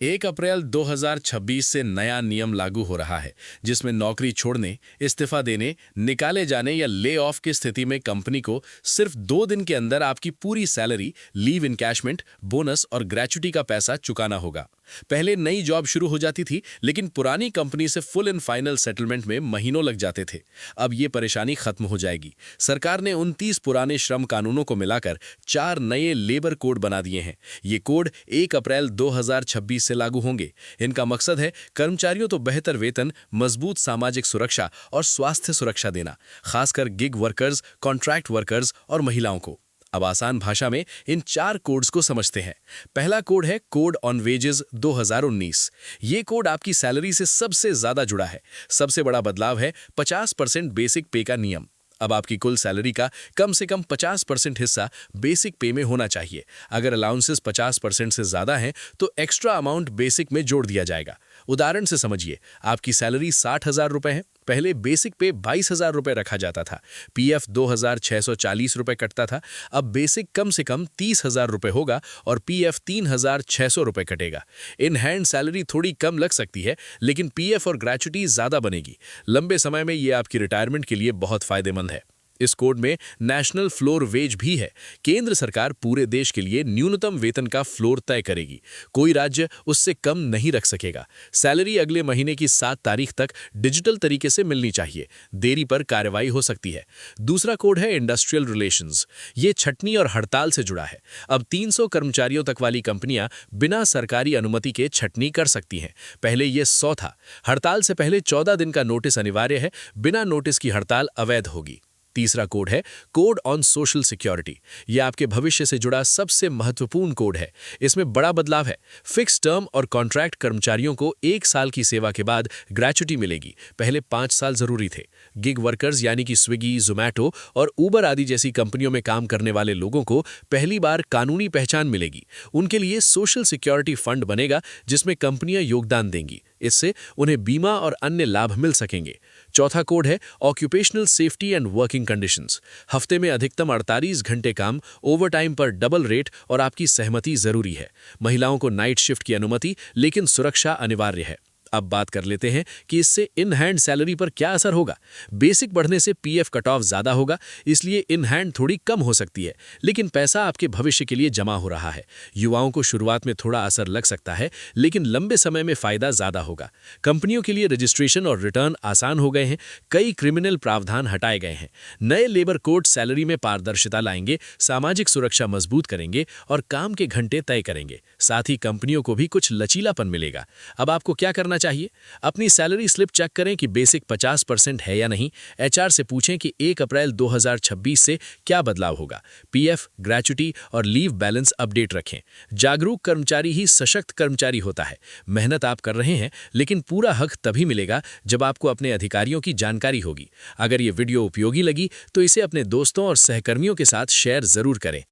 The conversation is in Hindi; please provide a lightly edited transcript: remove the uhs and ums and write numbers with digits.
1 अप्रैल 2026 से नया नियम लागू हो रहा है, जिसमें नौकरी छोड़ने, इस्तीफा देने, निकाले जाने या ले ऑफ की स्थिति में कंपनी को सिर्फ 2 दिन के अंदर आपकी पूरी सैलरी, लीव इनकैशमेंट, बोनस और ग्रेच्युटी का पैसा चुकाना होगा। पहले नई जॉब शुरू हो जाती थी, लेकिन पुरानी कंपनी से फुल एंड फाइनल सेटलमेंट में महीनों लग जाते थे। अब ये परेशानी खत्म हो जाएगी। सरकार ने 29 पुराने श्रम कानूनों को मिलाकर 4 नए लेबर कोड बना दिए हैं। ये कोड 1 अप्रैल 2026 से लागू होंगे। इनका मकसद है कर्मचारियों को बेहतर वेतन, मजबूत सामाजिक सुरक्षा और स्वास्थ्य सुरक्षा देना, खासकर गिग वर्कर्स, कॉन्ट्रैक्ट वर्कर्स और महिलाओं को। अब आसान भाषा में इन 4 कोड्स को समझते हैं। पहला कोड है कोड ऑन वेजेस 2019। ये कोड आपकी सैलरी से सबसे ज्यादा जुड़ा है। सबसे बड़ा बदलाव है 50% बेसिक पे का नियम। अब आपकी कुल सैलरी का कम से कम 50% हिस्सा बेसिक पे में होना चाहिए। अगर अलाउंसेस 50% से ज्यादा हैं तो एक्स्ट्रा अमाउंट बेसिक में जोड़ दिया जाएगा। उदाहरण से समझिए, आपकी सैलरी 60,000 रुपए है। पहले बेसिक पे 22,000 रुपए रखा जाता था। पीएफ 2,640 रुपए कटता था। अब बेसिक कम से कम 30,000 रुपए होगा और पीएफ 3,600 रुपए कटेगा। इन हैंड सैलरी थोड़ी कम लग सकती है, लेकिन पीएफ और ग्रेच्युटी ज्यादा बनेगी। लंबे समय में ये आपकी रिटायरमेंट के लिए बहुत फायदेमंद है। इस कोड में नेशनल फ्लोर वेज भी है। केंद्र सरकार पूरे देश के लिए न्यूनतम वेतन का फ्लोर तय करेगी। कोई राज्य उससे कम नहीं रख सकेगा। सैलरी अगले महीने की 7 तारीख तक डिजिटल तरीके से मिलनी चाहिए। देरी पर कार्रवाई हो सकती है। दूसरा कोड है इंडस्ट्रियल रिलेशंस। ये छटनी और हड़ताल से जुड़ा है। अब 300 कर्मचारियों तक वाली कंपनियां बिना सरकारी अनुमति के छटनी कर सकती हैं। पहले ये 100 था। हड़ताल से पहले 14 दिन का नोटिस अनिवार्य है। बिना नोटिस की हड़ताल अवैध होगी। तीसरा कोड है कोड ऑन सोशल सिक्योरिटी। यह आपके भविष्य से जुड़ा सबसे महत्वपूर्ण कोड है। इसमें बड़ा बदलाव है। फिक्स टर्म और कॉन्ट्रैक्ट कर्मचारियों को 1 साल की सेवा के बाद ग्रेच्युटी मिलेगी। पहले 5 साल जरूरी थे। गिग वर्कर्स यानी कि स्विगी, जोमैटो और उबर आदि जैसी कंपनियों में काम करने वाले लोगों को पहली बार कानूनी पहचान मिलेगी। उनके लिए सोशल सिक्योरिटी फंड बनेगा, जिसमें कंपनियां योगदान देंगी। इससे उन्हें बीमा और अन्य लाभ मिल सकेंगे। चौथा कोड है occupational safety and working conditions. हफ्ते में अधिकतम 48 घंटे काम, ओवरटाइम पर डबल रेट और आपकी सहमति जरूरी है। महिलाओं को नाइट शिफ्ट की अनुमति, लेकिन सुरक्षा अनिवार्य है। अब बात कर लेते हैं कि इससे इन हैंड सैलरी पर क्या असर होगा। बेसिक बढ़ने से पीएफ कट ऑफ ज्यादा होगा, इसलिए इन हैंड थोड़ी कम हो सकती है, लेकिन पैसा आपके भविष्य के लिए जमा हो रहा है। युवाओं को शुरुआत में थोड़ा असर लग सकता है, लेकिन लंबे समय में फायदा ज्यादा होगा। कंपनियों के लिए रजिस्ट्रेशन और रिटर्न आसान हो गए हैं। कई क्रिमिनल प्रावधान हटाए गए हैं। नए लेबर कोड सैलरी में पारदर्शिता लाएंगे, सामाजिक सुरक्षा मजबूत करेंगे और काम के घंटे तय करेंगे। साथ ही कंपनियों को भी कुछ लचीलापन मिलेगा। अब आपको क्या करना चाहिए? अपनी सैलरी स्लिप चेक करें कि बेसिक 50% है या नहीं। एचआर से पूछें कि 1 अप्रैल 2026 से क्या बदलाव होगा। पीएफ, ग्रेच्युटी और लीव बैलेंस अपडेट रखें। जागरूक कर्मचारी ही सशक्त कर्मचारी होता है। मेहनत आप कर रहे हैं, लेकिन पूरा हक तभी मिलेगा जब आपको अपने अधिकारियों की जानकारी होगी। अगर ये वीडियो उपयोगी लगी तो इसे अपने दोस्तों और सहकर्मियों के साथ शेयर जरूर करें।